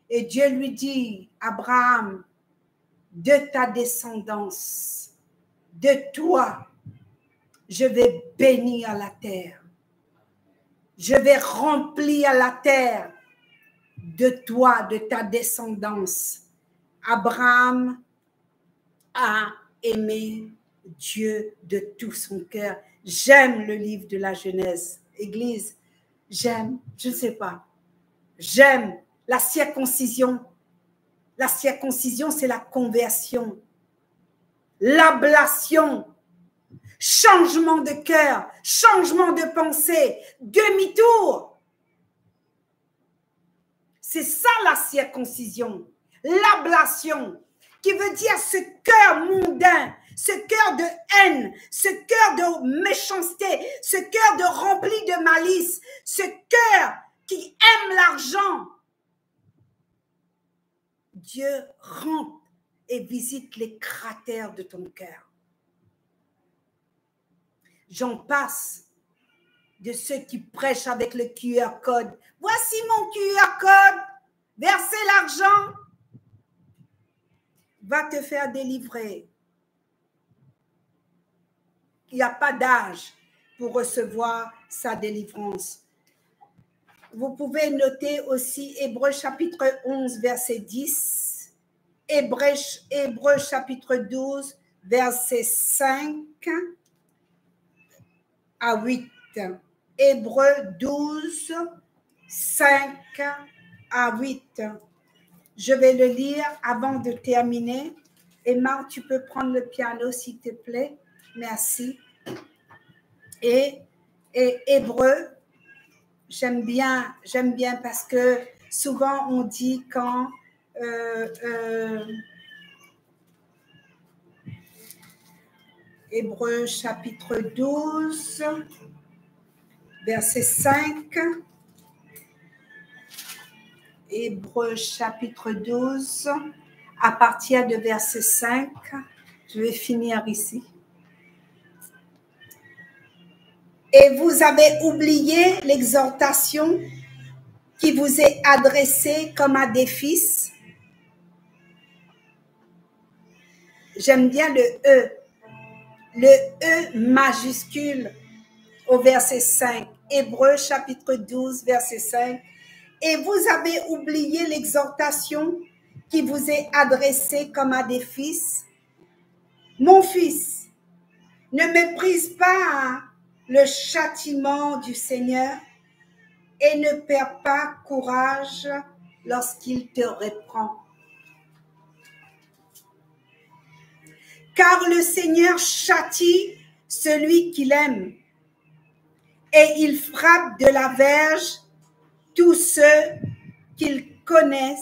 Et Dieu lui dit, Abraham, de ta descendance, de toi, je vais bénir la terre. Je vais remplir la terre de toi, de ta descendance. Abraham a aimé Dieu de tout son cœur. J'aime le livre de la Genèse. Église, j'aime, je ne sais pas, j'aime la circoncision. La circoncision, c'est la conversion, l'ablation, changement de cœur, changement de pensée, demi-tour. C'est ça la circoncision, l'ablation, qui veut dire ce cœur mondain, ce cœur de haine, ce cœur de méchanceté, ce cœur de rempli de malice, ce cœur qui aime l'argent. Dieu rentre et visite les cratères de ton cœur. J'en passe de ceux qui prêchent avec le QR code. Voici mon QR code, versez l'argent, va te faire délivrer. Il n'y a pas d'âge pour recevoir sa délivrance. Vous pouvez noter aussi Hébreux chapitre 11, verset 10, Hébreux chapitre 12, verset 5 à 8. Hébreux 12, 5 à 8. Je vais le lire avant de terminer. Emma, tu peux prendre le piano, s'il te plaît. Merci. Et Hébreux, j'aime bien parce que souvent on dit quand Hébreux chapitre 12, verset 5. Hébreux chapitre 12, à partir de verset 5. Je vais finir ici. Et vous avez oublié l'exhortation qui vous est adressée comme à des fils. J'aime bien le E majuscule au verset 5. Hébreux chapitre 12, verset 5. Et vous avez oublié l'exhortation qui vous est adressée comme à des fils. Mon fils, ne méprise pas le châtiment du Seigneur et ne perds pas courage lorsqu'il te reprend. Car le Seigneur châtie celui qu'il aime et il frappe de la verge tous ceux qu'il connaît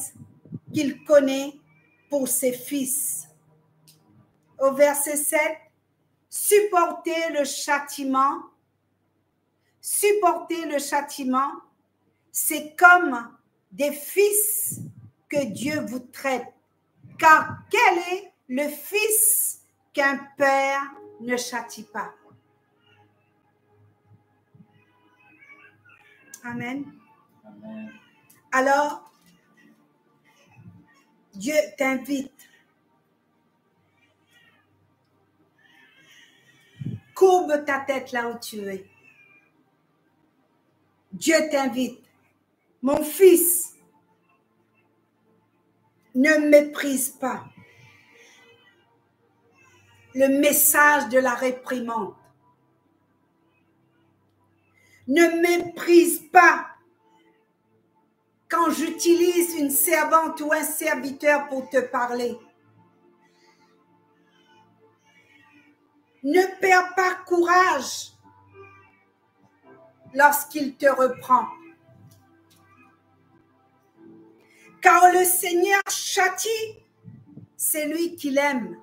pour ses fils. Au verset 7, supportez le châtiment, c'est comme des fils que Dieu vous traite. Car quel est le fils qu'un père ne châtie pas? Amen. Amen. Alors, Dieu t'invite. Courbe ta tête là où tu es. Dieu t'invite. Mon fils, ne méprise pas le message de la réprimande. Ne méprise pas quand j'utilise une servante ou un serviteur pour te parler. Ne perds pas courage lorsqu'il te reprend. Car le Seigneur châtie celui qu'il aime.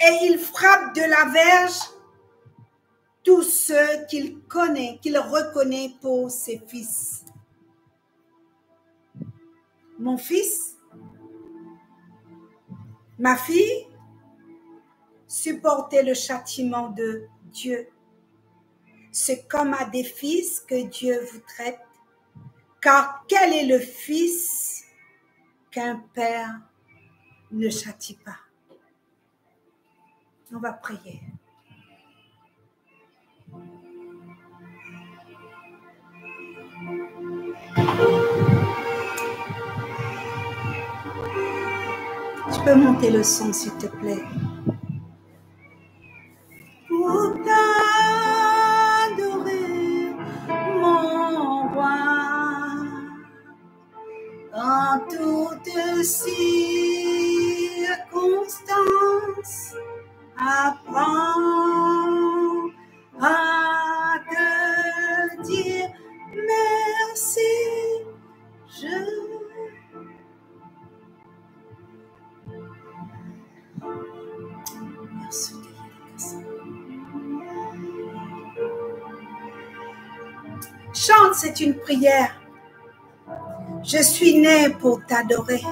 Et il frappe de la verge tous ceux qu'il reconnaît pour ses fils. Mon fils, ma fille, supportez le châtiment de Dieu. C'est comme à des fils que Dieu vous traite. Car quel est le fils qu'un père ne châtie pas? On va prier. Tu peux monter le son, s'il te plaît. Pour t'adorer, mon roi, en toutes circonstances, apprends à te dire merci. Merci. Chante, c'est une prière. Je suis né pour t'adorer.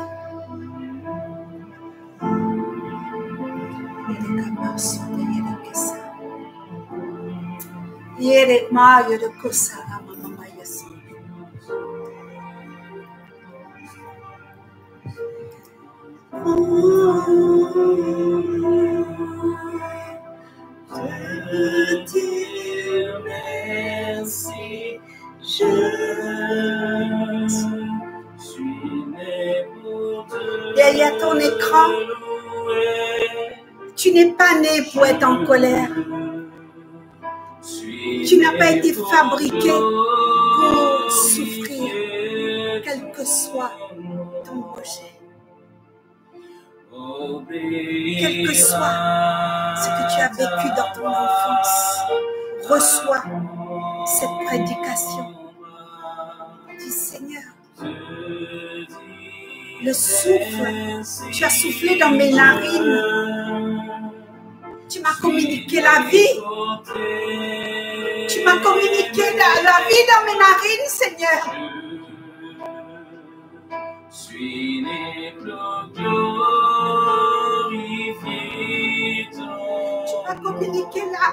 Je te remercie, Je suis né pour te derrière ton écran, tu n'es pas né pour être en colère. Tu n'as pas été fabriqué pour souffrir, quel que soit ton rejet. Quel que soit ce que tu as vécu dans ton enfance, reçois cette prédication du Seigneur. Le souffle, tu as soufflé dans mes narines. Tu m'as communiqué la vie. Tu m'as communiqué la vie dans mes narines, Seigneur. Suis né pour glorifier ton nom. Tu m'as communiqué la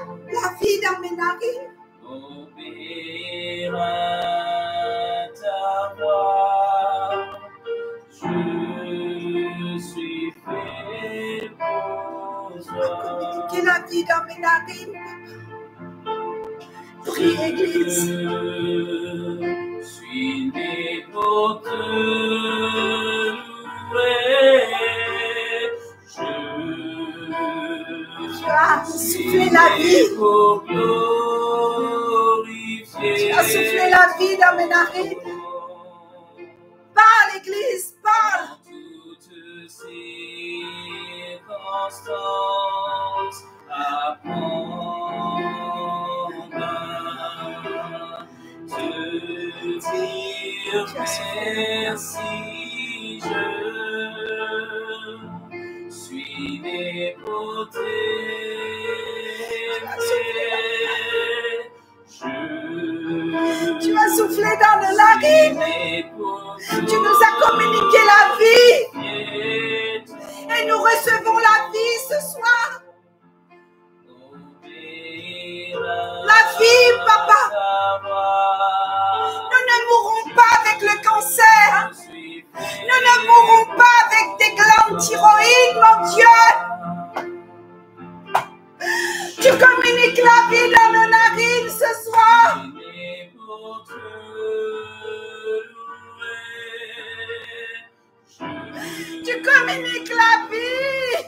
vie dans mes narines. Obéir à ta voix. Je suis fait pour Tu m'as communiqué la vie dans mes narines. Prie, Église. Je suis né pour te louer. Tu as soufflé la vie. Tu as soufflé la vie dans mes narines. Parle, Église, parle. Toutes circonstances, apprends à te dire merci. Je suis né pour Tu as soufflé dans nos narines. Tu nous as communiqué la vie. Et nous recevons la vie ce soir. La vie, papa. Nous ne mourrons pas avec le cancer. Nous ne mourrons pas avec des glandes thyroïdes, mon Dieu. Tu communiques la vie dans nos narines ce soir. Tu communiques la vie.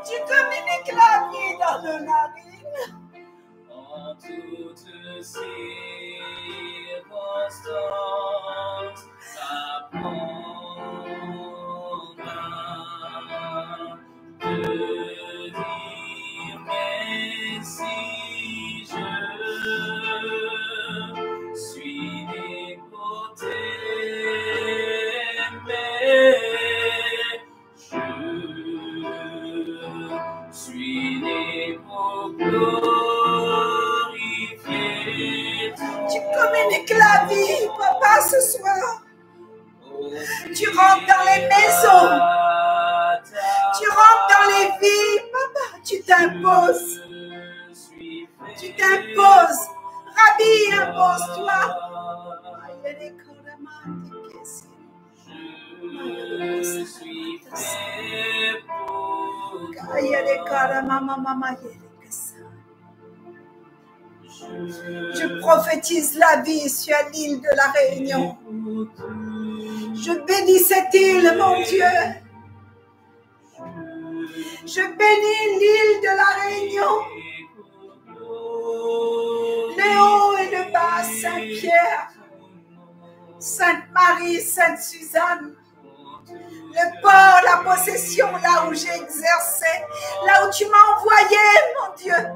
Tu communiques la vie dans nos narines. En toutes circonstances, apprends à te dire merci. Je suis né pour t'aimer. Je suis né pour glorifier ton nom. Tu communiques la vie, papa, ce soir. Tu rentres dans les maisons. Tu rentres dans les vies, papa. Tu t'imposes. Tu t'imposes. Rabbi, impose-toi. Je suis fait pour Je prophétise la vie sur l'île de la Réunion. Je bénis cette île, mon Dieu. Je bénis l'île de la Réunion. Le haut et le bas, Saint-Pierre, Sainte-Marie, Sainte-Suzanne. Le port, la possession, là où j'ai exercé, là où tu m'as envoyé, mon Dieu.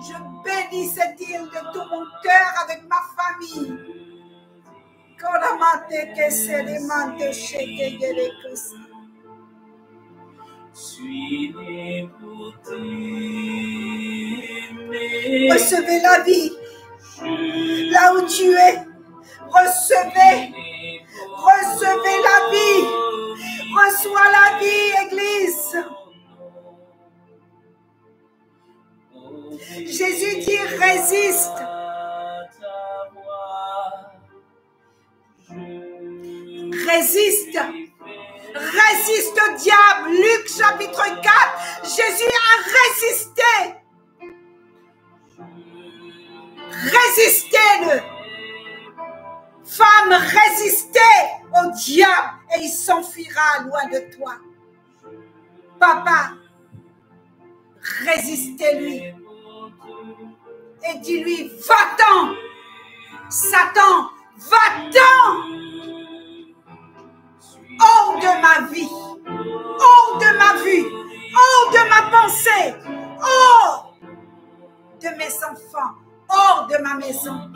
Je bénis cette île de tout mon cœur avec ma famille. Recevez la vie là où tu es. Recevez la vie. Reçois la vie, Église. Jésus dit résiste. Résiste. Résiste au diable. Luc chapitre 4. Jésus a résisté Résistez-le. Femme, résistez au diable et il s'enfuira loin de toi. Papa, résistez-lui et dis-lui, va-t'en, Satan, va-t'en, hors de ma vie, hors de ma vue, hors de ma pensée, hors de mes enfants, hors de ma maison.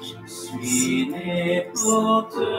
Je suis né pour te louer.